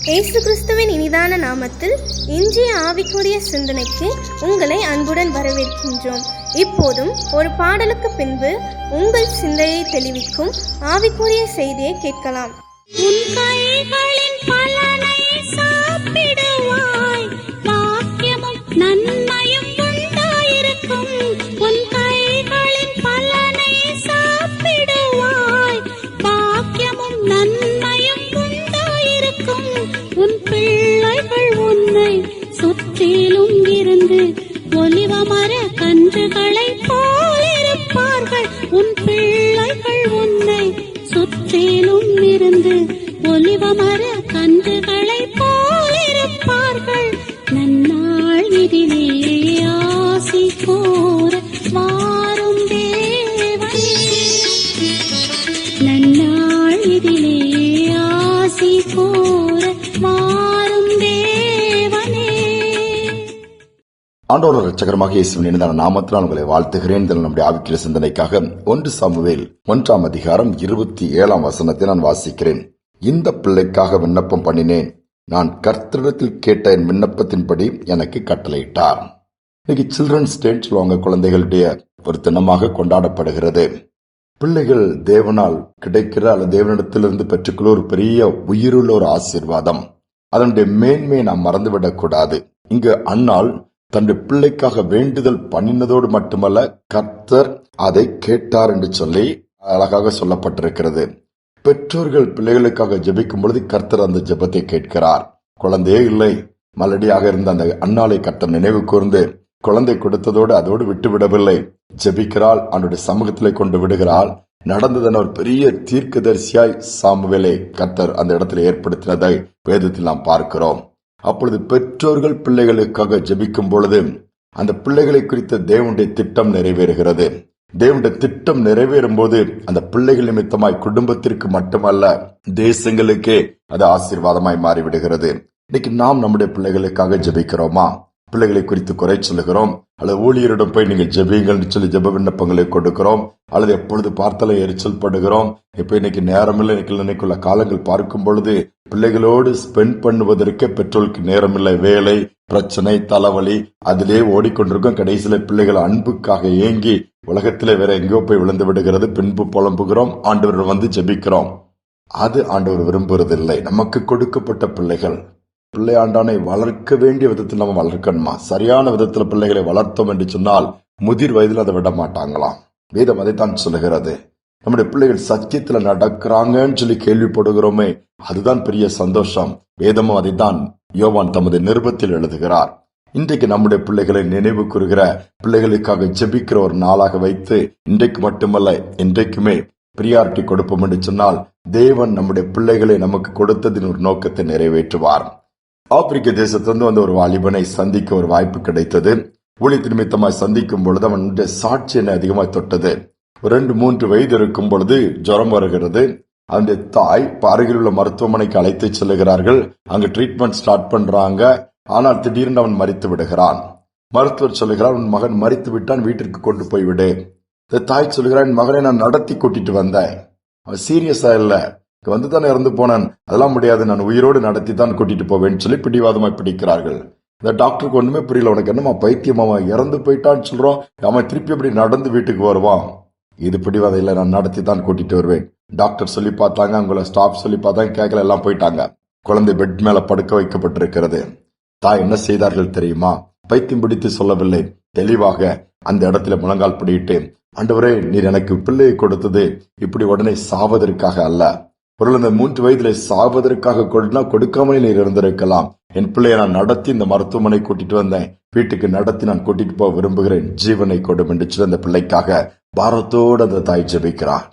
இயேசு கிறிஸ்துவின் இனிதான நாமத்தில் இன்றைய ஆவிக்குரிய சிந்தனைக்கு உங்களை அன்புடன் வரவேற்கின்றோம். இப்போதும் ஒரு பாடலுக்கு பின்பு உங்கள் சிந்தையை தெளிவிக்கும் ஆவிக்குரிய செய்தியை கேட்கலாம். உன் கைகளின் பலனை சாப்பிடுவாய், பாக்கியமும் நன்மையும் உண்டாயிருக்கும். உன் கைகளின் பலனை சாப்பிடுவாய், பாக்கியமும் நன்மையும் உண்டாயிருக்கும். உன் பிள்ளைகள் உன்னை சுற்றிலும் இருந்து ஒலிவமர கன்றுகளை போலிருப்பார்கள். உன் பிள்ளைகள் உன்னை சுற்றிலும் இருந்து ஒலிவமர கன்றுகளை போலிருப்பார்கள். நன்னாள் இதிலே ஆசி கோர வாரும் தேவனே, நன்னாள் இதிலே ஆசி கோர வாரும் தேவனே. ஆண்டவர் இரட்சகருமாக இயேசுவின் இனிதான நாமத்தினால் உங்களை வாழ்த்துகிறேன். நம்முடைய ஆவிக்குரிய சிந்தனைக்காக 1 சாமுவேல் 1 அதிகாரம் 27 வசனத்தை நான் வாசிக்கிறேன். இந்த பிள்ளைக்காக விண்ணப்பம் பண்ணினேன், நான் கர்த்தரிடத்தில் கேட்ட என் விண்ணப்பத்தின்படி எனக்கு கட்டளையிட்டார். இன்னைக்கு சில்ட்ரன்ஸ் டே சொல்லுவாங்க, குழந்தைகளுடைய ஒரு தினமாக கொண்டாடப்படுகிறது. பிள்ளைகள் தேவனால் கிடைக்கிற அல்லது தேவனிடத்திலிருந்து பெற்றுக்கொள்ள ஒரு பெரிய உயிருள்ள ஒரு ஆசீர்வாதம். அதனுடைய மேன்மையை நாம் மறந்துவிடக் கூடாது. இங்கு அன்னாள் தன்னுடைய பிள்ளைக்காக வேண்டுதல் பண்ணினதோடு மட்டுமல்ல, கர்த்தர் அதை கேட்டார் என்று சொல்லி அழகாக சொல்லப்பட்டிருக்கிறது. பெற்றோர்கள் பிள்ளைகளுக்காக ஜெபிக்கும் பொழுது கர்த்தர் அந்த ஜெபத்தை கேட்கிறார். குழந்தையே இல்லை, மலடியாக இருந்த அந்த அன்னாளை கர்த்தர் நினைவு கூர்ந்து குழந்தை கொடுத்ததோடு அதோடு விட்டுவிடவில்லை. ஜெபிக்கிறாள், அவனுடைய சமூகத்திலே கொண்டு விடுகிறாள். நடந்ததென ஒரு பெரிய தீர்க்கதரிசியாய் சாமுவேலை கர்த்தர் அந்த இடத்துல ஏற்படுத்தினதை வேதத்தில் நாம் பார்க்கிறோம். அப்பொழுது பெற்றோர்கள் பிள்ளைகளுக்காக ஜெபிக்கும் பொழுது அந்த பிள்ளைகளை குறித்த தேவனுடைய திட்டம் நிறைவேறுகிறது. தேவனுடைய திட்டம் நிறைவேறும் போது அந்த பிள்ளைகள் நிமித்தமாய் குடும்பத்திற்கு மட்டுமல்ல, தேசங்களுக்கே அது ஆசீர்வாதமாய் மாறிவிடுகிறது. இன்னைக்கு நாம் நம்முடைய பிள்ளைகளுக்காக ஜெபிக்கிறோமா? பிள்ளைகளை குறித்து குறை சொல்லுகிறோம், அல்லது ஊழியரிடம் போய் நீங்கள் ஜெபியுங்கள் சொல்லி ஜெப விண்ணப்பங்களை கொடுக்கிறோம், அல்லது எப்பொழுது பார்த்தாலும் எரிச்சல் படுகிறோம். இப்ப இன்னைக்கு நேரமில்லை, இன்னைக்குள்ள காலங்கள் பார்க்கும் பொழுது பிள்ளைகளோடு ஸ்பெண்ட் பண்ணுவதற்கு பெற்றோருக்கு நேரமில்லை. வேலை, பிரச்சனை, தலைவலி, அதிலே ஓடிக்கொண்டிருக்கும். கடைசியில பிள்ளைகள் அன்புக்காக ஏங்கி உலகத்திலே வேற எங்கேயோ போய் விழுந்து விடுகிறது. பின்பு புலம்புகிறோம், ஆண்டவர் வந்து ஜெபிக்கிறோம். அது ஆண்டவர் விரும்புறதில்லை. நமக்கு கொடுக்கப்பட்ட பிள்ளை ஆண்டானை வளர்க்க வேண்டிய விதத்தில் நம்ம வளர்க்கணுமா? சரியான விதத்தில் பிள்ளைகளை வளர்த்தோம் என்று சொன்னால் முதிர் வயதில் அதை விட மாட்டாங்களாம். வேதம் அதைத்தான் சொல்லுகிறது. நம்முடைய பிள்ளைகள் சத்தியத்துல நடக்கிறாங்கன்னு சொல்லி கேள்விப்படுகிறோமே, அதுதான் பெரிய சந்தோஷம். வேதமும் அதைத்தான் யோவான் தமது நிருபத்தில் எழுதுகிறார். இன்றைக்கு நம்முடைய பிள்ளைகளை நினைவு கூறுகிற, பிள்ளைகளுக்காக ஜெபிக்கிற ஒரு நாளாக வைத்து இன்றைக்கு மட்டுமல்ல இன்றைக்குமே பிரியாரிட்டி கொடுப்போம் என்று சொன்னால் தேவன் நம்முடைய பிள்ளைகளை நமக்கு கொடுத்ததின் ஒரு நோக்கத்தை நிறைவேற்றுவார். ஆப்பிரிக்க தேசத்திலிருந்து வந்த ஒரு வாலிபனை சந்திக்க ஒரு வாய்ப்பு கிடைத்தது. ஊழியத்து நிமித்தமாய் சந்திக்கும் பொழுது அவனுடைய சாட்சி என்னை அதிகமாய் தொட்டது. 2-3 வயது இருக்கும் பொழுது ஜுரம் வருகிறது. அவனுடைய தாய் அருகில் உள்ள மருத்துவமனைக்கு அழைத்து செல்லுகிறார்கள். அங்கு ட்ரீட்மெண்ட் ஸ்டார்ட் பண்றாங்க. ஆனால் திடீர்னு அவன் மரித்து விடுகிறான். மருத்துவர் சொல்லுகிறார், உன் மகன் மரித்து விட்டான், வீட்டிற்கு கொண்டு போய்விடு. தாய் சொல்லுகிறான், என் மகனை நான் நடத்தி கூட்டிட்டு வந்தேன், அவன் சீரியஸா இல்ல, வந்துதானே இறந்து போனான், அதெல்லாம் முடியாது, நான் உயிரோடு நடத்தி தான் கூட்டிட்டு போவேன்னு சொல்லி பிடிவாதமாய் பிடிக்கிறார்கள். இந்த டாக்டருக்கு ஒண்ணுமே புரியல, உனக்கு என்னமா பைத்தியம், அவன் இறந்து போயிட்டான்னு சொல்றோம், அவன் திருப்பி எப்படி நடந்து வீட்டுக்கு வருவான்? இது பிடிவாதம் இல்ல, நான் நடத்தி தான் கூட்டிட்டு வருவேன். டாக்டர் சொல்லி பார்த்தாங்க, அவங்கள ஸ்டாப் சொல்லி பார்த்தாங்க, கேட்கல, எல்லாம் போயிட்டாங்க. குழந்தை பெட் மேல படுக்க வைக்கப்பட்டிருக்கிறது. தாய் என்ன செய்தார்கள் தெரியுமா? பைத்தியம் பிடித்து சொல்லவில்லை, தெளிவாக அந்த இடத்துல முழங்கால் பிடிட்டு, ஆண்டவரே, நீர் எனக்கு பிள்ளையை கொடுத்தது இப்படி உடனே சாவதற்காக அல்ல. ஒரு 3 வயதிலே சாவதற்காக கொடுக்காமலே நீர் இருந்திருக்கலாம். என் பிள்ளையை நான் நடத்தி இந்த மருத்துவமனை கூட்டிட்டு வந்தேன், வீட்டுக்கு நடத்தி நான் கூட்டிட்டு போக விரும்புகிறேன், ஜீவனை கொடும் என்று சொல்லி அந்த பிள்ளைக்காக பாரத்தோடு அந்த தாய் ஜெபிக்கிறார்.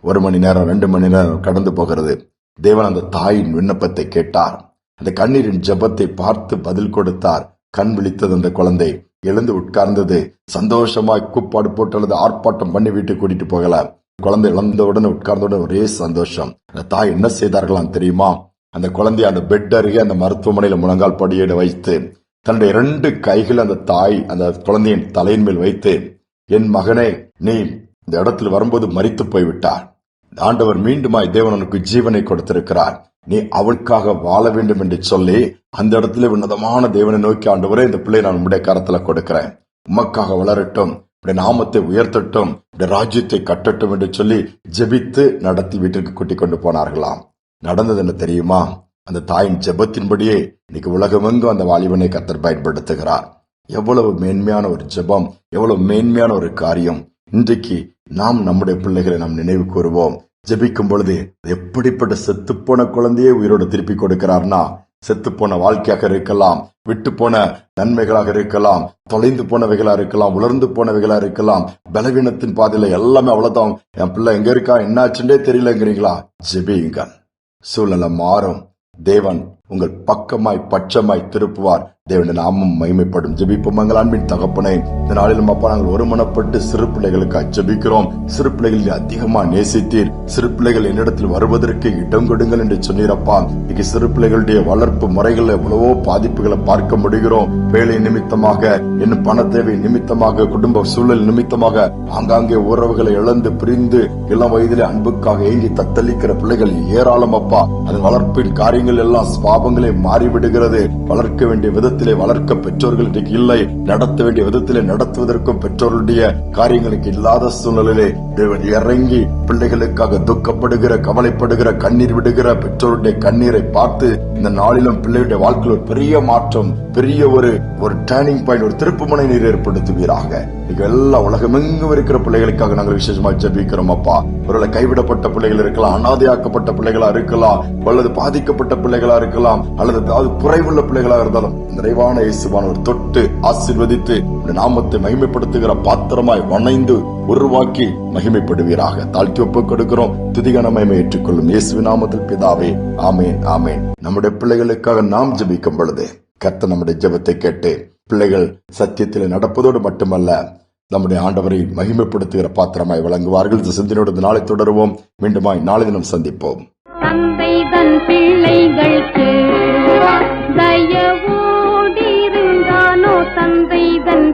1 மணி நேரம் 2 மணி நேரம் கடந்து போகிறது. தேவன் அந்த தாயின் விண்ணப்பத்தை கேட்டார். அந்த கண்ணீரின் ஜெபத்தை பார்த்து பதில் கொடுத்தார். கண் விழித்தது அந்த குழந்தை, எழுந்து உட்கார்ந்தது. சந்தோஷமாய் கூப்பாடு போட்டு அல்லது ஆர்ப்பாட்டம் பண்ணி வீட்டுக்கு கூட்டிட்டு போகல. குழந்தை இழந்தவுடன் உட்கார்ந்தவுடன் ஒரே சந்தோஷம். அந்த தாய் என்ன செய்தார்களாம் தெரியுமா? அந்த குழந்தைய அந்த பெட் அருகே அந்த மருத்துவமனையில முழங்கால் படியிட வைத்து தன்னுடைய 2 கைகள் அந்த தாய் அந்த குழந்தையின் தலையின் மேல் வைத்து, என் மகனே, நீ இந்த இடத்துல வரும்போது மரித்து போய்விட்டார், ஆண்டவர் மீண்டுமாய் தேவனுக்கு ஜீவனை கொடுத்திருக்கிறார், நீ அவளுக்காக வாழ வேண்டும் என்று சொல்லி அந்த இடத்துல உன்னதமான தேவனை நோக்கி, ஆண்டவரே இந்த பிள்ளை நான் உம்முடைய கரத்துல கொடுக்கிறேன், உமக்காக வளரட்டும், உடைய நாமத்தை உயர்த்தட்டும், உடைய ராஜ்யத்தை கட்டட்டும் என்று சொல்லி ஜெபித்து நடத்தி வீட்டிற்கு கூட்டிக் கொண்டு போனார்களாம். நடந்தது என்ன தெரியுமா? அந்த தாயின் ஜெபத்தின்படியே இன்னைக்கு உலகமெங்கும் அந்த வாலிபனை கர்த்தர் பயன்படுத்துகிறார். எவ்வளவு மேன்மையான ஒரு ஜெபம், எவ்வளவு மேன்மையான ஒரு காரியம். இன்றைக்கு நாம் நம்முடைய பிள்ளைகளை நாம் நினைவு கூறுவோம். ஜெபிக்கும் பொழுது எப்படிப்பட்ட செத்துப்போன குழந்தையே உயிரோடு திருப்பி கொடுக்கிறார்னா, செத்துப்போன வாழ்க்கையாக இருக்கலாம், விட்டு போன நன்மைகளாக இருக்கலாம், தொலைந்து போனவைகளா இருக்கலாம், உலர்ந்து போனவைகளா இருக்கலாம், பலவீனத்தின் பாதையில எல்லாமே அவ்வளவுதான். என் பிள்ளை எங்க இருக்கா, என்னாச்சுட்டே தெரியலங்கிறீங்களா? ஜெபியுங்க, சூழ்நிலை மாறும். தேவன் உங்கள் பக்கமாய் பட்சமாய் திருப்புவார். தேவனுடைய நாமம் மகிமைப்படும். ஜெபிப்போம். எங்கள் அன்பின் தகப்பனே, இந்த நாளிலும் அப்பா நாங்கள் ஒருமனப்பட்டு சிறு பிள்ளைகளுக்காக ஜெபிக்கிறோம். சிறு பிள்ளைகளை அதிகமா நேசித்தீர். சிறு பிள்ளைகள் என்னிடத்தில் வருவதற்கு இடம் கொடுங்கள் என்று சொன்னீரப்பா. இன்னைக்கு சிறு பிள்ளைகளுடைய வளர்ப்பு முறைகள் எவ்வளவோ பாதிப்புகளை பார்க்க முடிகிறோம். வேலை நிமித்தமாக, இன்னும் பண தேவை நிமித்தமாக, குடும்ப சூழல் நிமித்தமாக ஆங்காங்கே உறவுகளை இழந்து பிரிந்து இளம் வயதிலே அன்புக்காக ஏங்கி தத்தளிக்கிற பிள்ளைகள் ஏராளம் அப்பா. அதன் வளர்ப்பின் காரியங்கள் எல்லாம் பாவங்களே மாறிவிடுகிறது. வளர்க்க வேண்டிய விதத்திலே வளர்க்க பெற்றோர்கள் இன்றைக்கு இல்லை. நடத்த வேண்டிய விதத்திலே நடத்துவதற்கும் பெற்றோருடைய காரியங்களுக்கு இல்லாத சூழ்நிலையிலே தேவன் இறங்கி பிள்ளைகளுக்காக துக்கப்படுகிற, கவலைப்படுகிற, கண்ணீர் விடுகிற பெற்றோருடைய கண்ணீரை பார்த்து இந்த நாளிலும் பிள்ளையுடைய வாழ்க்கையில் ஒரு பெரிய மாற்றம், பெரிய ஒரு டர்னிங் பாயிண்ட், ஒரு திருப்புமுனை நீர் ஏற்படுத்துவீராக. இன்னைக்கு எல்லா உலகமெங்கும் இருக்கிற பிள்ளைகளுக்காக நாங்கள் விசேஷமா ஜெபிக்கிறோம் அப்பா. ஒருவேளை கைவிடப்பட்ட பிள்ளைகள் இருக்கலாம், அனாதையாக்கப்பட்ட பிள்ளைகளா இருக்கலாம், அல்லது பாதிக்கப்பட்ட பிள்ளைகளா இருக்கலாம், அல்லது குறைவுள்ள பிள்ளைகளா இருந்தாலும் நிறைவான இயேசுவானவர் தொட்டு ஆசீர்வதித்து நாமத்தை மகிமைப்படுத்துகிற பாத்திரமாய் வணைந்து உருவாக்கி மகிமைப்படுவீராக. தாழ்த்தி ஒப்புக் கொடுக்கிறோம். துதிகான மகிமை ஏற்றுக்கொள்ளும் இயேசுவின் நாமத்தில் பிதாவே, ஆமேன், ஆமேன். நம்முடைய பிள்ளைகளுக்காக நாம் ஜெபிக்கும் பொழுது கர்த்தர் நம்முடைய ஜெபத்தை கேட்டு பிள்ளைகள் சத்தியத்திலே நடப்பதோடு மட்டுமல்ல, நம்முடைய ஆண்டவரை மகிமைப்படுத்துகிற பாத்திரமாய் வழங்குவார்கள். இந்த சிந்தனையோடு நாளை தொடருவோம். மீண்டுமாய் நாளை தினம் சந்திப்போம். தந்தை தன் பிள்ளைகளுக்கு தயவோடிருந்தானோ, தந்தை தன்